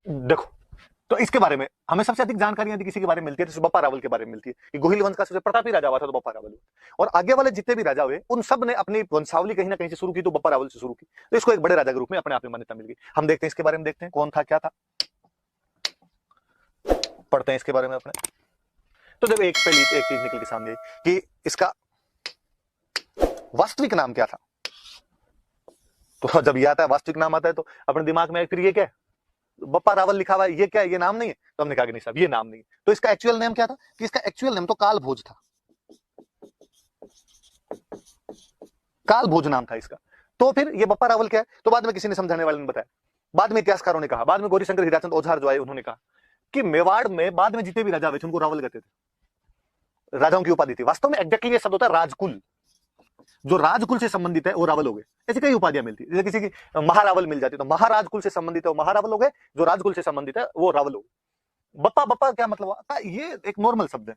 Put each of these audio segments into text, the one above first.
देखो, तो इसके बारे में हमें सबसे अधिक जानकारी यदि किसी के बारे में मिलती है तो बप्पा रावल के बारे में मिलती है कि गोहिल वंश का सबसे प्रतापी राजा हुआ था तो बप्पा रावल हुआ। और आगे वाले जितने भी राजा हुए उन सब ने अपनी वंशावली कहीं ना कहीं से शुरू की तो बप्पा रावल से शुरू की, तो इसको एक बड़े राजा के रूप में अपने आप में मान्यता मिल गई। हम देखते हैं इसके बारे में, देखते हैं कौन था क्या था, पढ़ते हैं इसके बारे में अपने। तो जब एक पहली एक चीज निकल के सामने आई कि इसका वास्तविक नाम क्या था, तो जब ये आता है वास्तविक नाम आता है तो अपने दिमाग में फिर ये क्या है, बप्पा रावल लिखा हुआ है, ये क्या है, ये नाम नहीं है। तो हमने कहा कि नहीं साहब ये नाम नहीं है। तो इसका एक्चुअल नेम क्या था, कि इसका एक्चुअल नेम तो काल भोज था, काल भोज नाम था इसका। तो फिर ये बप्पा रावल क्या है, तो बाद में किसी ने समझाने वाले ने बताया, बाद में इतिहासकारों ने कहा, बाद में गौरीशंकर हीराचंद ओझार जो आए उन्होंने कहा कि मेवाड़ में बाद में जितने भी राजा हुए थे उनको रावल कहते थे, राजाओं की उपाधि थी। वास्तव में एग्जैक्टली ये शब्द होता है राजकुल, जो राजकुल से संबंधित है वो रावल हो गए। ऐसी कई उपाधियां मिलती है, जैसे किसी की महारावल मिल जाती तो महाराजकुल से संबंधित है वो महारावल हो गए, जो राजकुल से संबंधित है वो रावल हो गए। बप्पा बप्पा क्या मतलब हुआ, ये एक नॉर्मल शब्द है,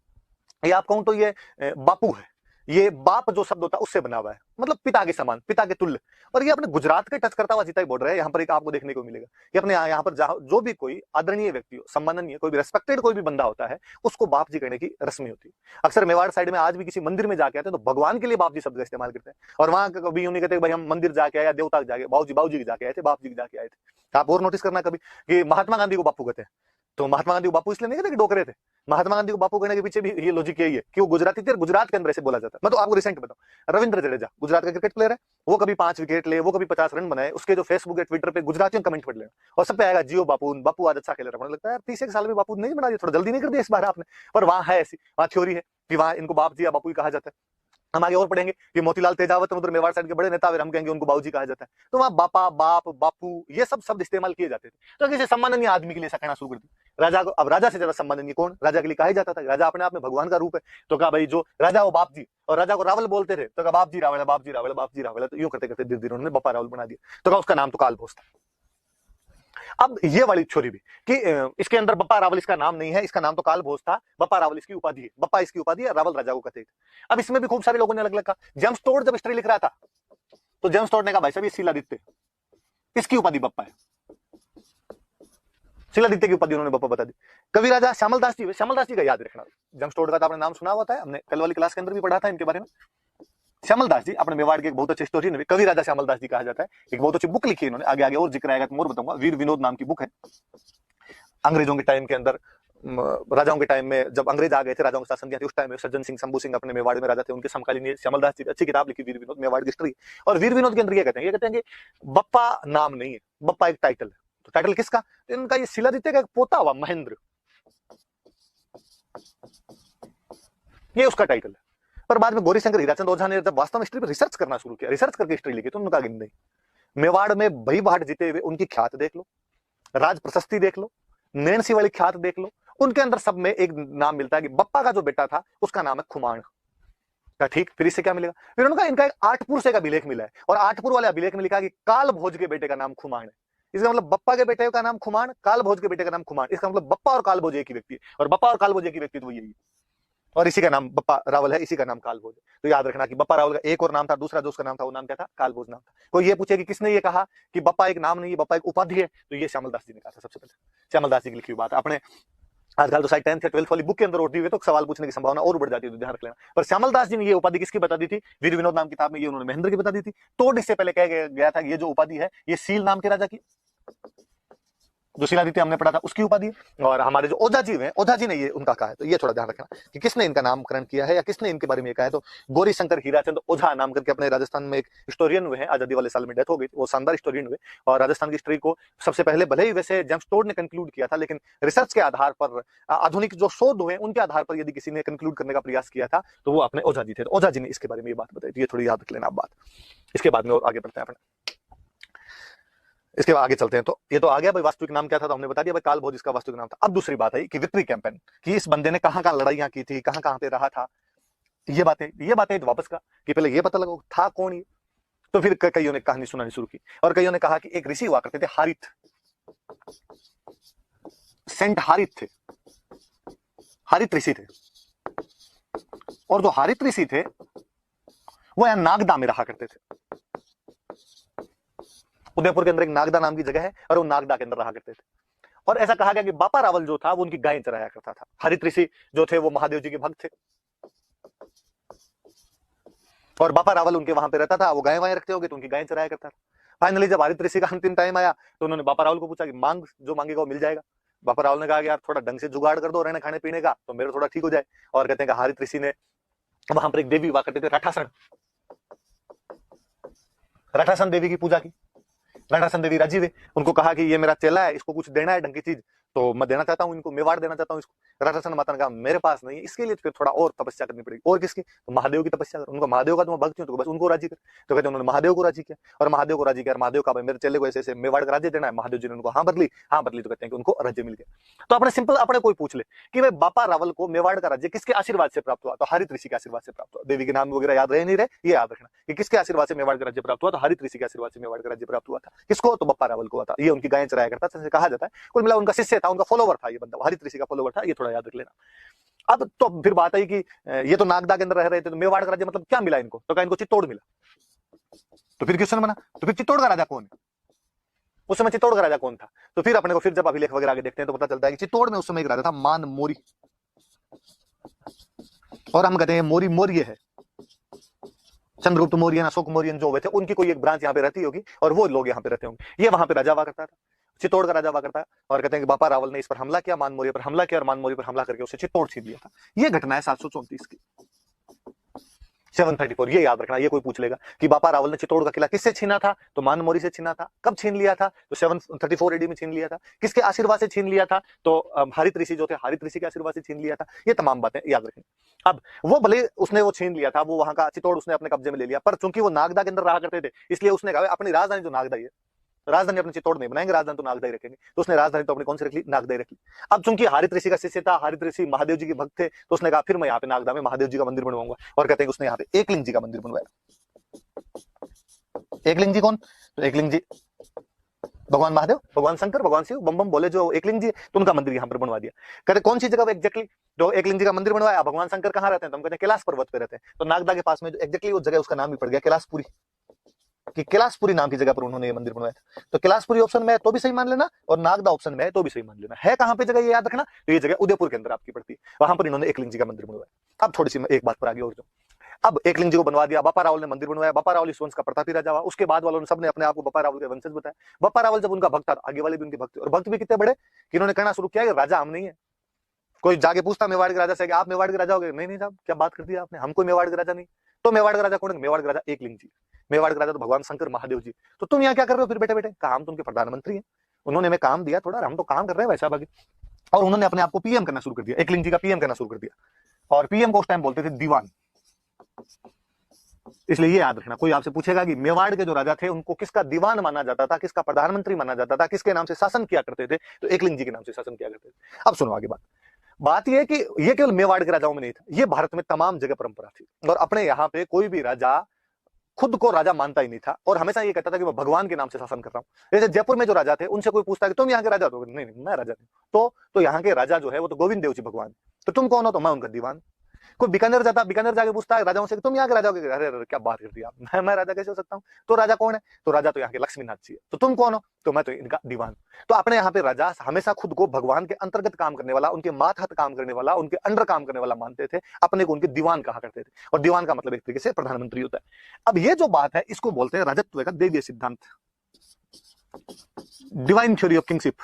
ये आप कहूं तो ये बापू है, ये बाप जो शब्द होता है उससे बना हुआ है, मतलब पिता के समान, पिता के तुल्य। और ये अपने गुजरात के टच करता हुआ जितना ही बोल रहा है, यहाँ पर एक आपको देखने को मिलेगा कि अपने यहाँ पर जो भी कोई आदरणीय व्यक्ति हो, सम्माननीय, कोई भी रेस्पेक्टेड कोई भी बंदा होता है, उसको बाप जी कहने की रस्में होती है। अक्सर मेवाड़ साइड में आज भी किसी मंदिर में जाके आते हैं तो भगवान के लिए बाप जी शब्द का इस्तेमाल करते हैं, और वहां कभी यूं नहीं कहते भाई हम मंदिर जाके आए या देवता जाके, बाबू जी जाके आए थे, बाप जी जाके आए थे। आप और नोटिस करना कभी कि महात्मा गांधी को बापू कहते हैं, तो महात्मा गांधी को बापू इसलिए नहीं कहते कि डोकरे थे, महात्मा गांधी को बापू कहने के पीछे भी ये लॉजिक यही है कि वो गुजराती थे, गुजरात के अंदर ऐसे बोला जाता है। मैं तो आपको रिसेंट बताऊं, रविंद्र जडेजा गुजरात का क्रिकेट प्लेयर है, वो कभी 5 विकेट ले, वो कभी 50 रन बनाए, उसके जो फेसबुक या ट्विटर पे गुजरातियों कमेंट पढ़ लेना और सब पे आएगा जियो बापू, बापू आज अच्छा खेल रहा है। लगता है यार 30 साल में बापू नहीं बना दिया, थोड़ा जल्दी नहीं कर दिया इस बार आपने। पर वहां है ऐसी, वहां थ्योरी है कि वहां इनको बाप जी या बापू ही कहा जाता है। हम आगे और पढ़ेंगे कि मोतीलाल तेजावत उधर मेवाड़ साइड के बड़े नेता, हम कहेंगे उनको बाबूजी कहा जाता है। तो वहां बापा, बाप, बापू ये सब शब्द इस्तेमाल किए जाते थे। तो किसी सम्माननीय आदमी के लिए ऐसा कहना शुरू कर दिया। राजा को, अब राजा से ज्यादा सम्माननीय कौन, राजा के लिए कहा ही जाता था। राजा अपने आप में भगवान का रूप है, तो कहा भाई जो राजा वो बाप जी, और राजा को रावल बोलते थे तो कहा बाप जी रावल है, बाप जी रावल है, बाप जी रावल है। तो यूं करते करते धीरे धीरे उन्होंने बप्पा रावल बना दिया, तो कहा उसका नाम तो काल भोज था। अब ये वाली छोरी भी कि इसके अंदर बप्पा रावल इसका नाम नहीं है, इसका नाम तो काल भोज था, बप्पा रावल इसकी उपाधि है, बप्पा इसकी उपाधि है, रावल राजा को कहते थे। अब इसमें भी खूब सारे लोगों ने अलग अलग कहा। जेम्स टोड जब हिस्ट्री लिख रहा था तो जेम्स टोड ने कहा भाई साहब ये शिलादित्य, इसकी उपाधि बप्पा है, शिलादित्य की उपाधि उन्होंने बप्पा बता दी। कवि राजा श्यामल दास जी, श्यामल दास जी का याद रखना, जेम्स टोड का तो आपने नाम सुना हुआ था, हमने कल वाली क्लास के अंदर भी पढ़ा था इनके बारे में। श्यामल दास जी अपने मेवाड़ के एक बहुत अच्छे स्टोरी, कवि राजा श्यामल दास जी कहा जाता है, एक बहुत अच्छी बुक लिखी है इन्होंने, आगे आगे और जिक्र आएगा तो और बताऊंगा। वीर विनोद नाम की बुक है। अंग्रेजों के टाइम के अंदर, राजाओं के टाइम में जब अंग्रेज आ गए थे, राजाओं के शासन किया था, उस टाइम में सज्जन सिंह, शंभू सिंह अपने मेवाड़ में राजा थे, उनके समकालीन श्यामल दास जी अच्छी किताब लिखी वीर विनोद, मेवाड़ की हिस्ट्री। और वीर विनोद के अंदर ये कहते हैं, कि बप्पा नाम नहीं है, बप्पा एक टाइटल है। तो टाइटल किसका, इनका ये शिलादित्य का एक पोता हुआ महेंद्र, ये उसका टाइटल है। पर बाद में गौरीशंकर हीराचंद ओझा ने जब वास्तव में हिस्ट्री पर रिसर्च करना शुरू किया, रिसर्च करके हिस्ट्री लिखी, तो उन्होंने कहा कि नहीं, मेवाड़ में भई भाट जीते हुए उनकी ख्यात देख लो, राज प्रशस्ति देख लो, नैनसी वाली ख्यात देख लो, उनके अंदर सब में एक नाम मिलता है कि बप्पा का जो बेटा था उसका नाम है खुमाण का। ठीक, फिर इससे क्या मिलेगा, फिर उन्होंने कहा इनका एक आठपुर से का अभिलेख मिला है, और आठपुर वाले अभिलेख में लिखा कि काल भोज के बेटे का नाम खुमाण है। इसका मतलब बप्पा के बेटे का नाम खुमाण, काल भोज के बेटे का नाम खुमाण, इसका मतलब बप्पा और काल भोज एक ही व्यक्ति है, और बप्पा और काल भोज एक ही व्यक्ति तो यही है, और इसी का नाम बप्पा रावल है, इसी का नाम काल भोज है। तो याद रखना कि बप्पा रावल का एक और नाम था, दूसरा जो उसका नाम था वो नाम क्या था, काल भोज नाम था। कोई ये पूछे कि किसने ये कहा कि बप्पा एक नाम नहीं है, बप्पा एक उपाधि है, तो ये श्यामल दास जी ने कहा था सबसे पहले, श्यामल दास जी की लिखी हुई बात अपने। आजकल तो शायद 10th या 12th वाली बुक के अंदर उठती हुई तो सवाल पूछने की संभावना और बढ़ जाती है, तो ध्यान रख लेना। पर श्यामल दास जी ने ये उपाधि किसकी बता दी थी, वीर विनोद नाम किताब में ये उन्होंने महेंद्र की बता दी थी। तो इससे पहले कह गया था कि ये जो उपाधि है ये सील नाम के राजा की, जो शिलादित्य हमने पढ़ा था उसकी उपाधि है। और हमारे जो ओझा जी हैं, ओझा जी ने ये उनका कहा है, तो ये थोड़ा ध्यान रखना कि किसने इनका नामकरण किया है या किसने इनके बारे में कहा है। तो गौरीशंकर हीराचंद ओझा नाम करके अपने राजस्थान में एक हिस्टोरियन हुए हैं, आजादी वाले साल में डेथ हो गई, वो शानदार हिस्टोरियन हुए, और राजस्थान की हिस्ट्री को सबसे पहले भले ही वैसे जेम्स टोड ने कंक्लूड किया था, लेकिन रिसर्च के आधार पर, आधुनिक जो शोध हुए उनके आधार पर यदि किसी ने कंक्लूड करने का प्रयास किया था तो वो अपने ओझा जी थे। ओझा जी ने इसके बारे में ये बात बताई, तो ये थोड़ी याद रख लेना आप बात। इसके बाद में और आगे बढ़ते हैं अपने, इसके बाद आगे चलते हैं। तो ये तो आ गया भाई वास्तविक नाम क्या था, तो हमने बता दिया भाई काल भोज इसका वास्तविक नाम था। अब दूसरी बात है कि विक्ट्री कैंपेन, कि इस बंदे ने कहां कहां लड़ाइयां की थी, कहां कहां पे रहा था, ये बातें तो वापस का कि पहले ये पता लगा था कौन ये। तो फिर कईयों ने कहानी सुनानी शुरू की, और कईयों ने कहा कि एक ऋषि हुआ करते थे हारित, सेंट हारित थे, हारित ऋषि थे, और जो हारित ऋषि थे वो यहां नागदा में रहा करते थे। उदयपुर के अंदर एक नागदा नाम की जगह है, और वो नागदा के अंदर रहा करते थे। और ऐसा कहा गया कि बापा रावल जो था वो उनकी गायें चराया करता था। हरित ऋषि जो थे वो महादेव जी के भक्त थे, और बापा रावल उनके वहां पे रहता था, वो गायें वाएं रखते होंगे तो उनकी गायें चराया करता था। फाइनली जब हरित ऋषि का अंतिम टाइम आया तो उन्होंने बापा रावल को पूछा कि मांग, जो मांगेगा वो मिल जाएगा। बापा रावल ने कहा कि यार थोड़ा ढंग से जुगाड़ कर दो रहने खाने पीने का, तो मेरा थोड़ा ठीक हो जाए। और कहते हैं कि हरित ऋषि ने, वहां पर एक देवी हुआ करते थे रठासन, रठासन देवी की पूजा की। रठासन देवी राजी हुए, उनको कहा कि ये मेरा चेला है, इसको कुछ देना है ढंग की चीज, तो मैं देना चाहता हूँ, इनको मेवाड़ देना चाहता हूँ इसको। रठासन माता ने कहा मेरे पास नहीं, इसके लिए फिर थोड़ा और तपस्या करनी पड़ेगी। और किसकी? तो महादेव की तपस्या कर। उनको महादेव का तो मैं भक्त हूं, तो बस उनको राजी कर। तो कहते उन्होंने महादेव को राजी किया, और महादेव को राजी किया, महादेव का भाई मेरे चेले को ऐसे ऐसे मेवाड़ का राज्य देना है। महादेव जी ने उनको हाँ बदली, हाँ बदली, तो कहते हैं कि उनको राज्य मिल गया। तो अपने सिंपल अपने कोई पूछ ले कि भाई बापा रावल को मेवाड़ का राज्य किसके आशीर्वाद से प्राप्त हुआ, तो हरित ऋषि के आशीर्वाद से प्राप्त हुआ। देवी के नाम वगैरह याद रहे नहीं रहे, ये याद रखना कि किसके आशीर्वाद से मेवाड़ का राज्य प्राप्त हुआ, तो हरित ऋषि के आशीर्वाद से मेवाड़ का राज्य प्राप्त हुआ था। किसको? तो बापा रावल को था। ये उनकी गायें चराया करता था, कहा जाता है। कुल मिला उनका शिष्य था, उनका फॉलोवर था ये बंदा, हरित ऋषि का फॉलोवर था, ये थोड़ा याद रख लेना। अब तो फिर बात आई कि ये तो नागदा के अंदर रह रहे थे, तो मेवाड़ का राज्य मतलब क्या मिला इनको, तो कहा इनको चित्तौड़ मिला। तो फिर क्वेश्चन बना, तो फिर चित्तौड़ का राजा कौन है? उस समय चित्तौड़ का राजा कौन था? तो फिर अपने को फिर जब अभिलेख वगैरह आगे देखते हैं तो पता चलता है कि चित्तौड़ में उस समय एक राजा था मान मोरी, और हम कहते हैं मोरी मौर्य है। चंद्रगुप्त मौर्य, अशोक मौर्य जो हुए थे, उनकी कोई एक ब्रांच यहाँ पे रहती होगी, और वो लोग यहाँ पे रहते होंगे। ये वहां पे राजा हुआ करता था, चित्तौड़ का राजा हुआ करता है। और कहते हैं कि बापा रावल ने इस पर हमला किया, मान मौर्य पर हमला किया, और मान मौर्य पर हमला करके उसे चित्तौड़ छीन लिया था। ये घटना है 734 की, 734। ये याद रखना, ये कोई पूछ लेगा कि बापा रावल ने चित्तौड़ का किला किससे छीना था, तो मान मौर्य से छीना था। कब छीन लिया था? तो 734 एडी में छीन लिया था। किसके आशीर्वाद से छीन लिया था? तो हरित ऋषि जो थे, हरित ऋषि के आशीर्वाद से छीन लिया था। ये तमाम बातें याद रखें। अब वो भले उसने वो छीन लिया था, वो वहां का चित्तौड़ उसने अपने कब्जे में ले लिया, पर चूंकि वो नागदा के अंदर रहा करते थे, इसलिए उसने कहा अपनी राजधानी जो नागदा है, राजधानी अपने चित्तौड़ नहीं बनाएंगे, राजधानी तो नागदा ही रखेंगे। तो उसने राजधानी तो अपनी कौन सी रख ली? नागदा ही रख ली। अब चूंकि हरित ऋषि का शिष्य था, हरित ऋषि महादेव जी के भक्त थे, तो उसने कहा फिर मैं यहाँ पे नागदा में महादेव जी का मंदिर बनवाऊंगा। और कहते हैं कि उसने यहाँ पे एकलिंग जी का मंदिर बनवाया। एकलिंग जी कौन? तो एकलिंग जी भगवान महादेव, भगवान शंकर, भगवान शिव, बम बम बोले जो एकलिंग जी, तो उनका मंदिर यहाँ पर बनवा दिया। कहते कौन सी जगह एग्जैक्टली जो एकलिंग जी का मंदिर बनवाया? भगवान शंकर कहाँ रहते हैं? तो हम कहते हैं कैलाश पर्वत पे रहते हैं। तो नागदा के पास में जो एग्जैक्टली वो जगह, उसका नाम भी पड़ गया कैलाशपुरी, कि कैलाशपुरी नाम की जगह पर उन्होंने ये मंदिर बनवाया था। तो कैलाशपुरी ऑप्शन में है तो भी सही मान लेना, और नागदा ऑप्शन में है तो भी सही मान लेना। है कहां पे जगह ये याद रखना, तो ये जगह उदयपुर के अंदर आपकी पड़ती है, वहां पर इन्होंने एकलिंग जी का मंदिर बनवाया। अब थोड़ी सी एक बात पर आगे और जो, अब एकलिंग जी को बनवा दिया, बापा रावल ने मंदिर बनवाया। बापा रावल इस वंश का प्रतापी राजा हुआ। उसके बाद वालों ने सबने अपने आप को बापा रावल के वंशज बताया। बापा रावल जब उनका भक्त था, आगे वाले भी उनके भक्त, और भक्त भी कितने बड़े कि इन्होंने कहना शुरू किया कि राजा हम नहीं है। कोई जाके पूछता मेवाड़ के राजा से कि आप मेवाड़ के राजा हो गए? नहीं नहीं साहब, क्या बात कर दी आपने, हम कोई मेवाड़ के राजा नहीं। तो मेवाड़ का राजा कौन है? मेवाड़ का राजा एकलिंग जी। मेवाड़ का राजा तो भगवान शंकर महादेव जी। तो तुम यहाँ क्या कर रहे हो फिर बैठे बैठे? काम तो उनके प्रधानमंत्री हैं, उन्होंने हमें काम दिया, थोड़ा हम तो काम कर रहे हैं वैसा बाकी। और उन्होंने अपने आप को पीएम करना शुरू कर दिया, एकलिंग जी का पीएम करना शुरू कर दिया। और पीएम को उस टाइम बोलते थे दीवान। इसलिए ये याद रखना, कोई आपसे पूछेगा कि मेवाड़ के जो राजा थे उनको किसका दीवान माना जाता था, किसका प्रधानमंत्री माना जाता था, किसके नाम से शासन किया करते थे, तो एकलिंग जी के नाम से शासन किया करते थे। अब सुनो आगे बात यह है कि ये केवल मेवाड़ के राजाओं में नहीं था, ये भारत में तमाम जगह परंपरा थी। और अपने यहाँ पे कोई भी राजा खुद को राजा मानता ही नहीं था, और हमेशा ये कहता था कि मैं भगवान के नाम से शासन कर रहा हूं। जैसे जयपुर में जो राजा थे, उनसे कोई पूछता है कि तुम यहाँ के राजा हो? नहीं नहीं, मैं राजा नहीं। तो यहाँ के राजा जो है वो तो गोविंद देव जी भगवान। तो तुम कौन हो? तो मैं उनका दीवान। कोई बीकानेर जाता, बीकानेर जाके पूछता है राजाओं से, तुम यहाँ के राजा हो? अरे अरे क्या बात कर दी आप, मैं राजा कैसे हो सकता हूँ? तो राजा कौन है? तो राजा तो यहाँ के लक्ष्मीनाथ जी है। तो तुम कौन हो? तो मैं तो इनका दीवान। तो अपने यहाँ पे राजा हमेशा खुद को भगवान के अंतर्गत काम करने वाला, उनके मातहत काम करने वाला, उनके अंडर काम करने वाला मानते थे, अपने को उनके दीवान कहा करते थे। और दीवान का मतलब एक तरीके से प्रधानमंत्री होता है। अब ये जो बात है इसको बोलते हैं राजत्व का देवीय सिद्धांत, डिवाइन थ्योरी ऑफ किंगशिप,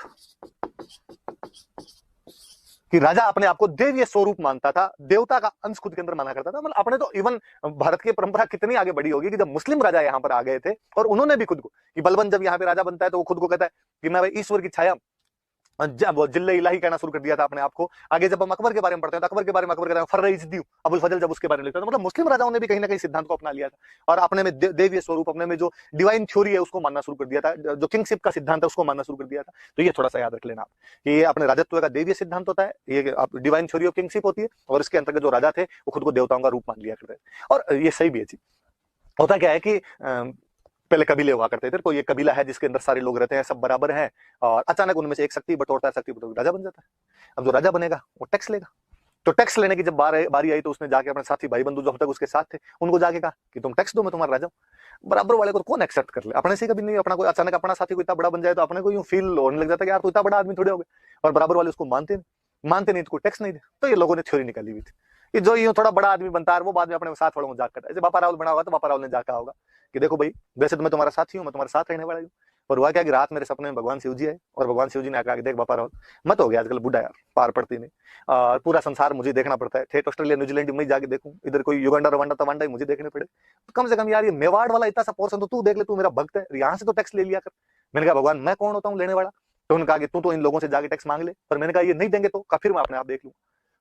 कि राजा अपने आप को देवीय स्वरूप मानता था, देवता का अंश खुद के अंदर माना करता था। मतलब अपने तो इवन भारत की परंपरा कितनी आगे बढ़ी होगी कि जब मुस्लिम राजा यहाँ पर आ गए थे और उन्होंने भी खुद को, कि बलबन जब यहाँ पे राजा बनता है तो वो खुद को कहता है कि मैं भाई ईश्वर की छाया, जब जिल्ले इलाही कहना शुरू कर दिया था अपने आप को। आगे जब हम अकबर के बारे में पढ़ते हैं तो अकबर के बारे में अकबर कहता है फर्रईज़ अबुल फजल जब उसके बारे में लिखता है, तो मतलब मुस्लिम राजाओं ने भी कहीं ना कहीं सिद्धांत को अपना लिया था और अपने में देवीय स्वरूप, अपने में जो डिवाइन थ्योरी है उसको मानना शुरू कर दिया था, जो किंगशिप का सिद्धांत है उसको मानना शुरू कर दिया था। तो ये थोड़ा सा याद रख लेना आप कि ये अपने राजत्व का देवीय सिद्धांत होता है, ये डिवाइन थ्योरी ऑफ किंगशिप होती है, और इसके अंतर्गत जो राजा थे वो खुद को देवताओं का रूप मान लिया करते थे। और ये सही भी है चीज। होता क्या है कि पहले कबीले हुआ करते थे, कोई एक कबीला है जिसके अंदर सारे लोग रहते हैं, सब बराबर हैं, और अचानक उनमें से एक शक्ति बटोरता है, शक्ति बटोर राजा बन जाता है। अब जो राजा बनेगा वो टैक्स लेगा, तो टैक्स लेने की जब बारी आई तो उसने जाके अपने साथी भाई बंधु जो अब तक उसके साथ थे उनको जाके कहा कि तुम टैक्स दो, मैं तुम्हारा राजा हूं। बराबर वाले को कौन एक्सेप्ट कर ले? अपने से कभी नहीं, अपना कोई अचानक अपना साथी कोई इतना बड़ा बन जाए तो अपने को यूं फील होने लग जाता है कि यार तू इतना बड़ा आदमी थोड़े हो गए। और बराबर वाले उसको मानते नहीं तो कोई टैक्स नहीं दे। तो ये लोगों ने थ्योरी निकाली हुई थी कि जो यूं थोड़ा बड़ा आदमी बनता है वो बाद में अपने साथ वालों को जाग करता है। जैसे बापा रावल बना होगा तो बापा रावल ने जागा होगा कि देखो भाई, वैसे तो मैं तुम्हारा साथी हूँ, मैं तुम्हारे साथ रहने वाला हूँ, पर हुआ क्या कि रात मेरे सपने में भगवान शिव जी है और भगवान शिव जी ने कहा कि देख बापा रावल, मत हो गया आजकल बुढ़ा यार, पार पड़ती नहीं, पूरा संसार मुझे देखना पड़ता है, ठेठ ऑस्ट्रेलिया न्यूजीलैंड में जाके देखूं, इधर कोई युगांडा रवांडा तवांडा ही मुझे देखने पड़े, तो कम से कम यार ये मेवाड़ वाला इतना सा पोर्शन तो तू देख ले, तू मेरा भक्त है, यहाँ से तो टैक्स ले लिया कर। मैंने कहा भगवान मैं कौन होता हूँ लेने वाला? तो उन्होंने कहा कि तू तो इन लोगों से जाके टैक्स मांग ले, पर मैंने कहा ये नहीं देंगे तो फिर मैं अपने आप देख लूँ।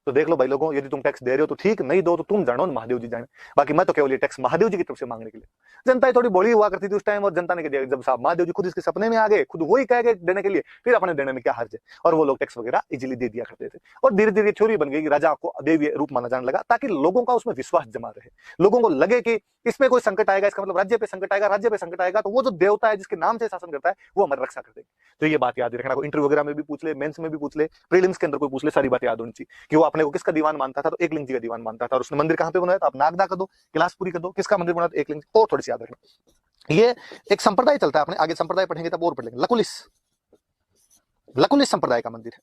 तो देख लो भाई लोगों, यदि तुम टैक्स दे रहे हो तो ठीक, नहीं दो तो तुम जानो, महादेव जी जाने। बाकी मैं तो केवल ये टैक्स महादेव जी की तरफ से मांगने के लिए। जनता थोड़ी बड़ी हुआ करती थी उस टाइम, और जनता ने दिया जब साहब महादेव जी खुद इसके सपने में आ गए, खुद वही कह गए देने के लिए, फिर अपने देने में क्या हर्ज है। और वो लोग टैक्स वगैरह इजीली दे दिया करते थे। और धीरे धीरे थ्योरी बन गई कि राजा को देवी रूप माना जाने लगा, ताकि लोगों का उसमें विश्वास जमा रहे, लोगों को लगे कि इसमें कोई संकट आएगा, इसका मतलब राज्य पे संकट आएगा, राज्य पे संकट आएगा तो वो जो देवता है जिसके नाम से शासन करता है वो हमारी रक्षा कर देंगे। तो ये बात याद रखना, इंटरव्यू वगैरह में भी पूछ ले, मेंस में भी पूछ ले, प्रीलिम्स के अंदर कोई पूछ ले, सारी बात याद होनी चाहिए कि वो अपने को किसका दीवान मानता था, तो एकलिंग जी का दीवान मानता था। और उसने मंदिर कहां पे बनाया? तो आप नागदा कर दो, कैलाशपुरी कर दो, किसका मंदिर बनाया? तो एकलिंग। और थोड़ी सी याद रखना, ये एक संप्रदाय चलता है, अपने आगे संप्रदाय पढ़ेंगे तब और पढ़ेंगे। लकुलिस संप्रदाय का मंदिर है,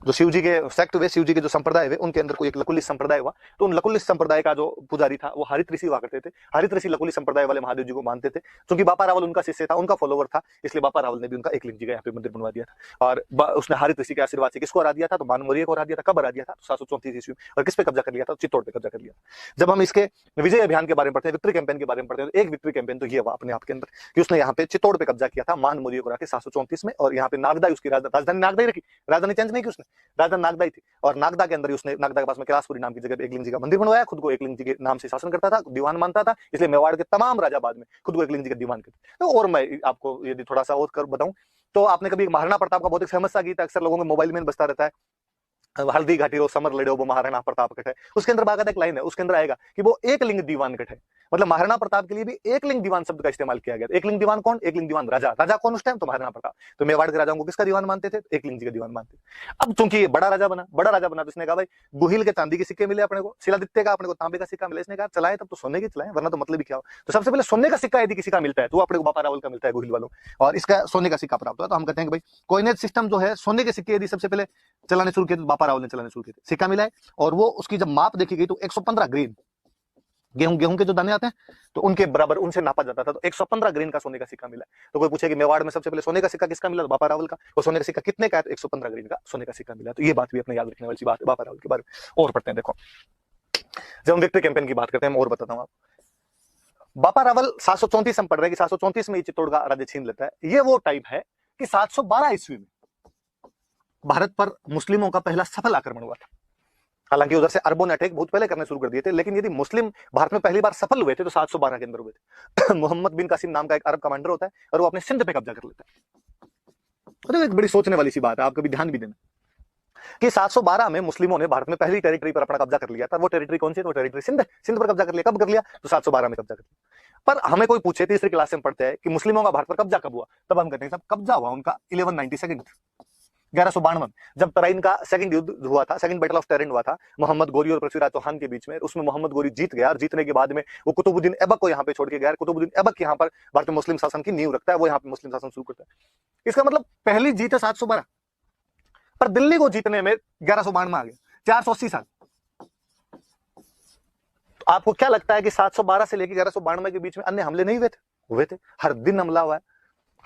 जो शिव जी के सेक्ट हुए, शिव जी के जो संप्रदाय हुए उनके अंदर कोई एक लकुलिस संप्रदाय हुआ। तो उन लकुलिस संप्रदाय का जो पुजारी था वो हरित ऋषि हुआ करते थे। हरित ऋषि लकुलिस संप्रदाय वाले महादेव जी को मानते थे। क्योंकि बापा रावल उनका शिष्य था, उनका फॉलोवर था, इसलिए बापा रावल ने भी उनका एकलिंग जी का यहाँ पे मंदिर बनवा दिया था। और उसने हरित ऋषि के आशीर्वाद से किसको हरा दिया था? तो मानमौर्य को हरा दिया था। कब हरा दिया था? 734 ईस्वी। और किस पे कब्जा कर लिया था? चित्तौड़ पे कब्जा कर लिया। जब हम इसके विजय अभियान के बारे में पढ़ते हैं, विक्ट्री कैंपेन के बारे में पढ़ते हैं, तो एक विक्ट्री कैंपेन तो ये हुआ अपने आप के अंदर कि उसने यहाँ पे चित्तौड़ पे कब्जा किया था मानमौर्य को हरा के 734 में। और यहाँ पे नागदा उसकी राजधानी नागदा ही रखी, राजधानी चेंज नहीं की उसने, राजधानी नागदा ही थी। और नागदा के अंदर ही उसने, नागदा के पास में कैलाशपुरी नाम की जगह एकलिंग जी का मंदिर बनवाया। खुद को एकलिंग जी के नाम से शासन करता था, दीवान मानता था, इसलिए मेवाड़ के तमाम राजा बाद में खुद को एकलिंग जी का दीवान करते। तो और मैं आपको यदि थोड़ा सा और कर बताऊं तो आपने कभी महाराणा प्रताप का बहुत एक फेमस सा गीत अक्सर लोगों के मोबाइल में बजता रहता है, हल्दी घाटी रो समर लड़ो वो महाराणा प्रताप कट है। उसके अंदर बाकायदा एक लाइन है, उसके अंदर आएगा कि वो एक लिंग दीवान कट है। मतलब महाराणा प्रताप के लिए भी एक लिंग दीवान शब्द का इस्तेमाल किया गया। एक लिंग दीवान कौन? एक लिंग दीवान राजा। राजा कौन उस टाइम? तो महाराणा प्रताप। तो मेवाड़ के राजाओं को किसका दीवान मानते थे? एक लिंग जी का दीवान मानते थे। अब चूंकि ये बड़ा राजा बना तो इसने कहा भाई गुहिल के चांदी के सिक्के मिले अपने को, शिलादित्य का अपने को तांबे का सिक्का मिला, इसने कहा चलाए तब तो सोने की चलाए, वरना तो मतलब ही क्या हो। तो सबसे पहले सोने का सिक्का यदि किसी का मिलता है तो अपने को बापा रावल का मिलता है गुहिल वालों, और इसका सोने का सिक्का प्राप्त हुआ। तो हम कहते हैं कि भाई कॉइनेज सिस्टम जो है, सोने के सिक्के यदि सबसे पहले चलाने शुरू किए तो बापा रावल ने चलाने शुरू किए, सिक्का मिला है। और वो उसकी जब माप देखी गई तो 115 ग्रेन, गेहूं के जो दाने आते हैं तो उनके बराबर उनसे नापा जाता था। तो 115 ग्रेन का सोने का सिक्का मिला। तो कोई पूछे कि मेवाड़ में सबसे पहले सोने का सिक्का किसका मिला? तो बापा रावल का। वो सोने का सिक्का कितने का है? तो 115 ग्रेन का सोने का सिक्का मिला। तो ये बात भी अपने याद रखने वाली बात है बापा रावल के बारे में। और पढ़ते हैं, देखो जब हम विक्ट्री कैंपेन की बात करते हैं, मैं और बताता हूँ आपको। बापा रावल 734 हम पढ़ रहे हैं कि 734 में चित्तौड़ का राज्य छीन लेता है। ये वो टाइप है कि 712 ईस्वी में भारत पर मुस्लिमों का पहला सफल आक्रमण हुआ था। हालांकि उधर से अरबों ने अटैक बहुत पहले करने शुरू कर दिए थे, लेकिन यदि मुस्लिम भारत में पहली बार सफल हुए थे तो 712 के अंदर हुए थे। मोहम्मद बिन कासिम नाम का एक अरब कमांडर होता है और वो अपने सिंध पे कब्जा कर लेता है। तो एक बड़ी सोचने वाली सी बात है, आप कभी ध्यान भी देना कि 712 में मुस्लिमों ने भारत में पहली टेरिटरी पर अपना कब्जा कर लिया था। वो टेरिटरी कौन सी? तो टेरिटरी सिंध पर कब्जा कर लिया। कब कर लिया? तो 712 में कब्जा कर लिया। पर हमें कोई पूछे, तीसरी क्लास में पढ़ते हैं कि मुस्लिमों का भारत पर कब्जा कब हुआ, तब हम कहते हैं साहब कब्जा हुआ उनका 1192 1192 जब तराइन का सेकंड युद्ध हुआ था, सेकंड बैटल ऑफ तराइन हुआ था मोहम्मद गोरी और पृथ्वीराज चौहान के बीच में। उसमें मोहम्मद गोरी जीत गया और जीतने के बाद में वो कुतुबुद्दीन ऐबक को यहाँ पे छोड़ के गया। कुतुबुद्दीन ऐबक यहाँ पर भारत में मुस्लिम शासन की नींव रखता है, वो यहाँ पे मुस्लिम शासन शुरू करता है। इसका मतलब पहली जीत है 712, पर दिल्ली को जीतने में 1192 में आ गया, 480 साल। तो आपको क्या लगता है कि 712 से लेकर 1192 के बीच में अन्य हमले नहीं हुए थे? हुए थे। हर दिन हमला हुआ है,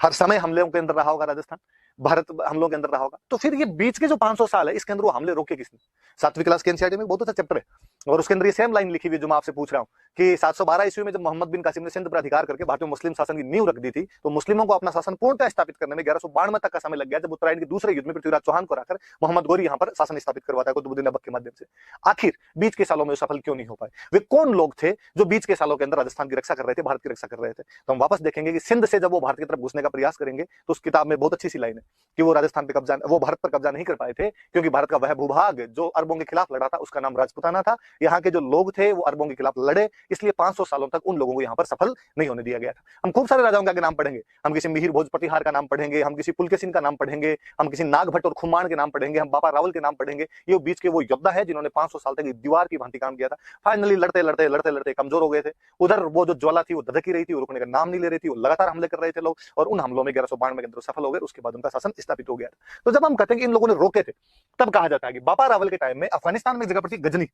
हर समय हमलों के अंदर रहा होगा राजस्थान, भारत हमलों के अंदर रहा होगा। तो फिर ये बीच के जो 500 साल है इसके अंदर वो हमले रोके किसने? 7वीं क्लास के एनसीईआरटी में बहुत अच्छा चैप्टर है, और उसके अंदर ये सेम लाइन लिखी हुई जो मैं आपसे पूछ रहा हूं कि 712 ईस्वी में जब मोहम्मद बिन कासिम ने सिंध पर अधिकार करके भारत में मुस्लिम शासन की नींव रख दी थी, तो मुस्लिमों को अपना शासन पूर्णतः स्थापित करने में 1192 तक का समय लग गया, जब उत्तरायण के दूसरे युद्ध में पृथ्वीराज चौहान को हराकर मोहम्मद गोरी यहाँ पर शासन स्थापित करवाता है कुतुबुद्दीन ऐबक के माध्यम से। आखिर बीच के सालों में सफल क्यों नहीं हो पाए? वे कौन लोग थे जो बीच के सालों के अंदर राजस्थान की रक्षा कर रहे थे, भारत की रक्षा कर रहे थे? तो हम वापस देखेंगे कि सिंध से जब वो भारत की तरफ घुसने का प्रयास करेंगे तो उस किताब में बहुत अच्छी सी लाइन है कि वो राजस्थान पे कब्जा, वो भारत पर कब्जा नहीं कर पाए थे, क्योंकि भारत का वह भूभाग जो अरबों के खिलाफ लड़ा था उसका नाम राजपुताना था। यहाँ के जो लोग थे वो अरबों के खिलाफ लड़े, इसलिए 500 सालों तक उन लोगों को यहाँ पर सफल नहीं होने दिया गया था। हम खूब सारे राजाओं के नाम पढ़ेंगे, हम किसी मिहिर भोज प्रतिहार का नाम पढ़ेंगे, हम किसी पुलकेशिन का नाम पढ़ेंगे, हम किसी नागभट्ट और खुमान के नाम पढ़ेंगे, हम बापा रावल के नाम पढ़ेंगे। ये बीच के वो योद्धा है जिन्होंने 500 साल तक दीवार की भांति काम किया था। फाइनली लड़ते लड़ते लड़ते लड़ते कमजोर हो गए थे। उधर वो जो ज्वाला थी वो धधकी रही थी, वो रुकने का नाम नहीं ले रही थी, वो लगातार हमले कर रहे थे लोग, और उन हमलों में 1192 के अंदर सफल हो गए। उसके बाद उनका शासन स्थापित हो गया। तो जब हम कहते हैं कि इन लोगों ने रोके थे, तब कहा जाता है कि बापा रावल के टाइम में अफगानिस्तान में एक जगह पर थी गजनी,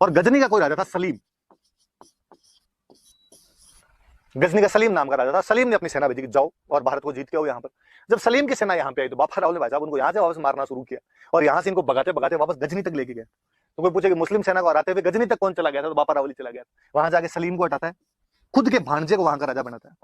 और गजनी का कोई राजा था सलीम। गजनी का सलीम नाम का राजा था। सलीम ने अपनी सेना भेजी कि जाओ और भारत को जीत के आओ यहाँ पर। जब सलीम की सेना यहाँ पे आई तो बापा रावल ने भाई साहब उनको यहाँ से वापस मारना शुरू किया, और यहाँ से इनको भगाते भगाते वापस गजनी तक लेके गए। तो कोई पूछे कि मुस्लिम सेना को हराते हुए गजनी तक कौन चला गया था, तो बापा रावल ही चला गया था। वहां जाके सलीम को हटाता है, खुद के भांजे को वहां का राजा बनाता है।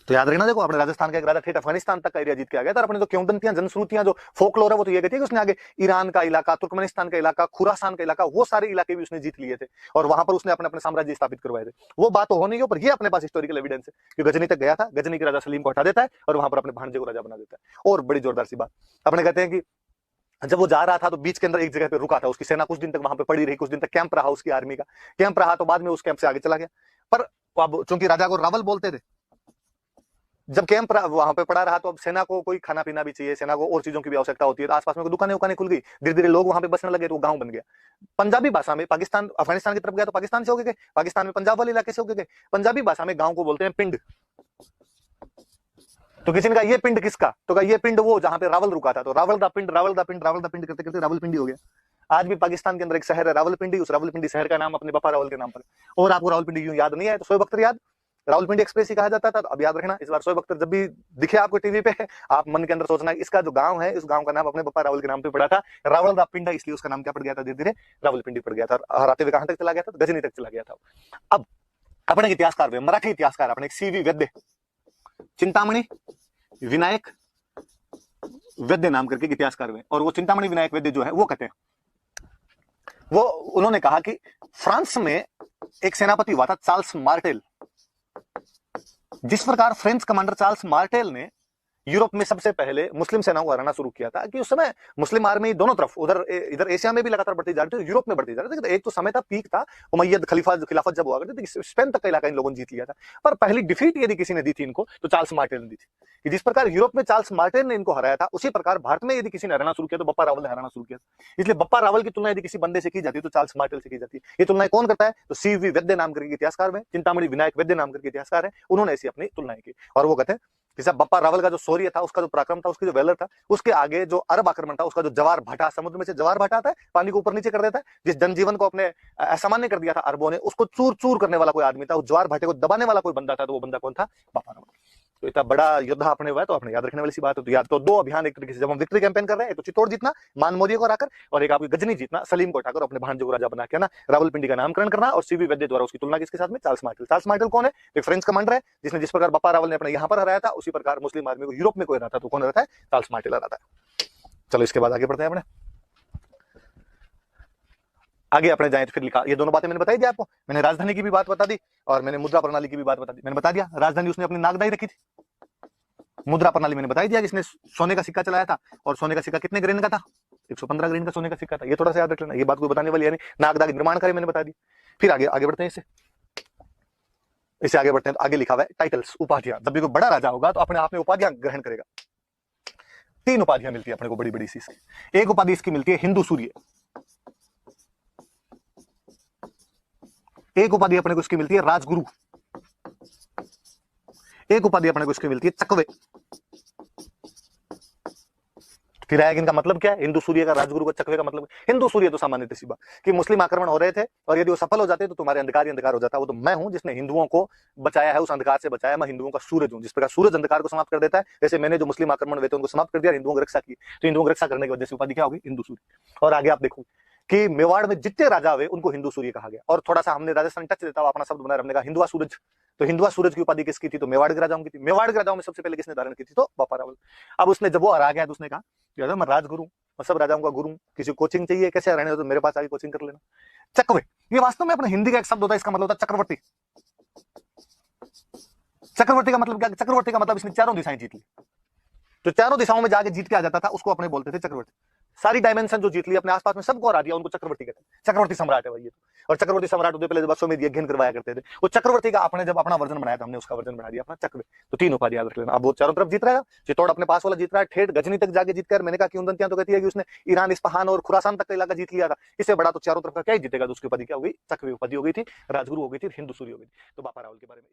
तो याद रखना, देखो अपने राजस्थान का एक राजा ठेठ अफगानिस्तान तक का एरिया जीत के आ गया था। अपने तो किंवदंतियां, जनश्रुतियां, जो फोकलोर है वो तो ये कहती है कि उसने आगे ईरान का इलाका, तुर्कमेनिस्तान का इलाका, खुरासान का इलाका, वो सारे इलाके भी उसने जीत लिए थे, और वहां पर उसने अपने अपने साम्राज्य स्थापित करवाए थे। वो बात तो होने के ऊपर ये अपने पास हिस्टोरिकल एविडेंस है कि गजनी तक गया था, गजनी के राजा सलीम को हटा देता है और वहां पर अपने भांजे को राजा बना देता है। और बड़ी जोरदार सी बात, अपने कहते हैं कि जब वो जा रहा था तो बीच के अंदर एक जगह पे रुका था, उसकी सेना कुछ दिन तक वहां पे पड़ी रही, कुछ दिन तक कैंप रहा, उसकी आर्मी का कैंप रहा, तो बाद में उस कैंप से आगे चला गया। पर अब चूंकि राजा को रावल बोलते थे, जब कैंप वहां पे पड़ा रहा तो अब सेना को कोई खाना पीना भी चाहिए, सेना को और चीजों की भी आवश्यकता होती है, तो आसपास में दुकानें उकानें खुल गई, धीरे धीरे लोग वहां पे बसने लगे, तो गांव बन गया। पंजाबी भाषा में पाकिस्तान, अफगानिस्तान की तरफ गया तो पाकिस्तान से होके गए, पाकिस्तान में पंजाब वाले इलाके से होके गए। पंजाबी भाषा में गांव को बोलते हैं पिंड। तो किसी ने कहा ये पिंड किसका, तो कहा ये पिंड वो जहां पे रावल रुका था, तो रावल दा पिंड, रावल दा पिंड, रावल दा पिंड करते करते रावलपिंडी हो गया। आज भी पाकिस्तान के अंदर एक शहर है रावलपिंडी, उस रावलपिंडी शहर का नाम अपने बापा रावल के नाम पर। और आपको रावलपिंडी यूं याद नहीं है तो शोएब अख्तर याद, रावलपिंडी एक्सप्रेस ही कहा जाता था। तो अब याद रखना, इस बार शोएब अख्तर जब भी दिखे आपको टीवी पे, आप मन के अंदर सोचना इसका जो गांव है, इस गांव का नाम अपने बापा रावल के नाम पे पड़ा था, रावल दा पिंड, इसलिए उसका नाम क्या पड़ गया था, धीरे धीरे रावलपिंडी पड़ गया था। हराते हुए कहां तक चला गया था, गजनी तक चला गया था। अब अपने इतिहासकार हुए मराठी इतिहासकार, अपने सीवी वैद्य, चिंतामणि विनायक वैद्य नाम करके इतिहासकार हुए, और वो चिंतामणि विनायक वैद्य जो है वो कहते हैं, वो उन्होंने कहा कि फ्रांस में एक सेनापति हुआ था चार्ल्स मार्टेल। जिस प्रकार फ्रेंच कमांडर चार्ल्स मार्टेल ने यूरोप में सबसे पहले मुस्लिम सेनाओं को हराना शुरू किया था, कि उस समय मुस्लिम आर्मी दोनों तरफ, उधर इधर एशिया में भी लगातार बढ़ती जा रही थी, यूरोप में बढ़ती जा रही थी। एक तो समय था, पीक था, उमैयद खिलाफत जब हुआ करती थी, स्पेन तक का इलाका इन लोगों ने जीत लिया था। पर पहली डिफीट यदि किसी ने दी थी इनको, तो चार्ल्स मार्टेल ने दी थी। कि जिस प्रकार यूरोप में चार्ल्स मार्टेल ने इनको हराया था, उसी प्रकार भारत में यदि किसी ने हराना शुरू किया तो बप्पा रावल ने हराना शुरू किया। इसलिए बप्पा रावल की तुलना यदि किसी बंदे से की जाती है तो चार्ल्स मार्टेल से की जाती है। ये तुलना कौन करता है, तो सीवी वैद्य नाम करके इतिहासकार में, चिंतामणि विनायक वैद्य नाम करके इतिहासकार है, उन्होंने ऐसी अपनी तुलनाएं की। और वो कहते हैं कि बप्पा रावल का जो शौर्य था, उसका जो पराक्रम था, उसकी जो वैलर था, उसके आगे जो अरब आक्रमण था, उसका जो जवार भाटा, समुद्र में से जवार भाटा आता है, पानी को ऊपर नीचे कर देता है, जिस जनजीवन को अपने असामान्य कर दिया था अरबों ने, उसको चूर चूर करने वाला कोई आदमी था, उस ज्वार भाटे को दबाने वाला कोई बंदा था, तो वो बंदा कौन था, बप्पा रावल। तो इतना बड़ा योद्धा अपने हुआ है, तो अपने याद रखने वाली सी बात है। तो याद तो दो अभियान एक तरीके से जब हम विक्ट्री कैंपेन कर रहे हैं, तो चित्तौड़ जीतना, मान मोदी को हराकर, और एक आपकी गजनी जीतना, सलीम को हटाकर अपने भांजे को राजा बना के ना रावलपिंडी का नामकरण करना, और सीवी वैद्य द्वारा उसकी तुलना किसके साथ में, चार्ल्स मार्टेल। चार्ल्स मार्टेल कौन है, एक फ्रेंच कमांडर है, जिसने जिस प्रकार बप्पा रावल ने अपने यहाँ पर हराया था, उसी प्रकार मुस्लिम आर्मी को यूरोप में कोई हराता, तो कौन हराता है, चार्ल्स मार्टेल हराता है। चलो इसके बाद आगे बढ़ते हैं। अपने आगे अपने जाए तो फिर लिखा, ये दोनों बातें मैंने बताई दी आपको, मैंने राजधानी की भी बात बता दी और मैंने मुद्रा प्रणाली की भी बात बता दी। मैंने बता दिया राजधानी उसने अपनी नागदाई रखी थी, मुद्रा प्रणाली मैंने बता ही दिया कि इसने सोने का सिक्का चलाया था, और सोने का सिक्का कितने ग्रेन का था, 115 ग्रेन का सोने का सिक्का था। ये थोड़ा सा याद रख लेना, ये बात कोई बताने वाली है नहीं। नागदा के निर्माण कार्य मैंने बता दी। फिर आगे आगे बढ़ते हैं, इससे आगे बढ़ते हैं। तो आगे लिखा हुआ है टाइटल्स, उपाधियां। जब भी कोई बड़ा राजा होगा तो अपने आप में उपाधियां ग्रहण करेगा। 3 उपाधियां मिलती है अपने को बड़ी बड़ी सी। एक उपाधि इसकी मिलती है हिंदू सूर्य, एक उपाधि अपने को इसकी मिलती है राजगुरु, एक उपाधि अपने को इसकी मिलती है चकवे। फिर आएगा इनका मतलब क्या है, हिंदू सूर्य का, राजगुरु का, चकवे का मतलब। हिंदू सूर्य तो सामान्य सी बात कि मुस्लिम आक्रमण हो रहे थे और यदि वो सफल हो जाते तो तुम्हारे अंधकार ही अंधकार हो जाता। वो तो मैं हूं जिसने हिंदुओं को बचाया है, उस अंधकार से बचाया। मैं हिंदुओं का सूरज हूं। जिस प्रकार सूरज अंधकार को समाप्त कर देता है, जैसे मैंने जो मुस्लिम आक्रमण हुए थे उनको समाप्त कर दिया, हिंदुओं की रक्षा की। तो हिंदुओं की रक्षा करने की वजह से उपाधि क्या होगी, हिंदू सूर्य। और आगे आप देखो कि मेवाड़ में जितने राजा हुए उनको हिंदू सूर्य कहा गया। और थोड़ा सा हमने राजस्थान टच देता हुआ अपना शब्द बनाया, हमने कहा हिंदुआ सूरज। तो हिंदुआ सूरज की उपाधि किसकी थी, तो मेवाड़ के राजाओं की थी। मेवाड़ के राजाओं में सबसे पहले किसने धारण की थी, तो बप्पा रावल। अब उसने जब वो हरा गया तो उसने कहा मैं राजगुरु, मैं सब राजाओं का गुरु, किसी कोचिंग चाहिए कैसे रहने हो तो मेरे पास आके कोचिंग कर लेना। चकवे, ये वास्तव में अपने हिंदी का एक शब्द होता है, इसका मतलब होता है चक्रवर्ती। चक्रवर्ती का मतलब क्या? चक्रवर्ती का मतलब इसने चारों दिशाएं जीत ली। जो चारों दिशाओं में जाके जीत के आ जाता था उसको अपने बोलते थे चक्रवर्ती। सारी डायमेंशन जो जीत ली अपने आसपास में सबको हरा दिया, उनको चक्रवर्ती कहते हैं। चक्रवर्ती सम्राट है भाई ये तो। और चक्रवर्ती सम्राट होते पहले बसों में यज्ञ करवाया करते थे। वो चक्रवर्ती का अपने जब अपना वर्जन बनाया था हमने, उसका वर्जन बना दिया अपना चक्र। तो 3 उपाधि याद रख लेना। अब वो चारों तरफ जीत रहा है, चित्तौड़ अपने पास वाला जीत रहा है, ठेठ गजनी तक जाके जीत कर। मैंने कहा कि उदंतियां तो कहती है कि उसने ईरान, इस्फहान और खुरासान तक का इलाका जीत लिया था। इससे बड़ा तो चारों तरफ का क्या ही जीतेगा। तो उसकी उपाधि क्या हो गई? चक्रवी उपाधि हो गई थी, राजगुरु हो गई थी, हिंदू सूरी हो गई थी। तो बापा रावल के बारे में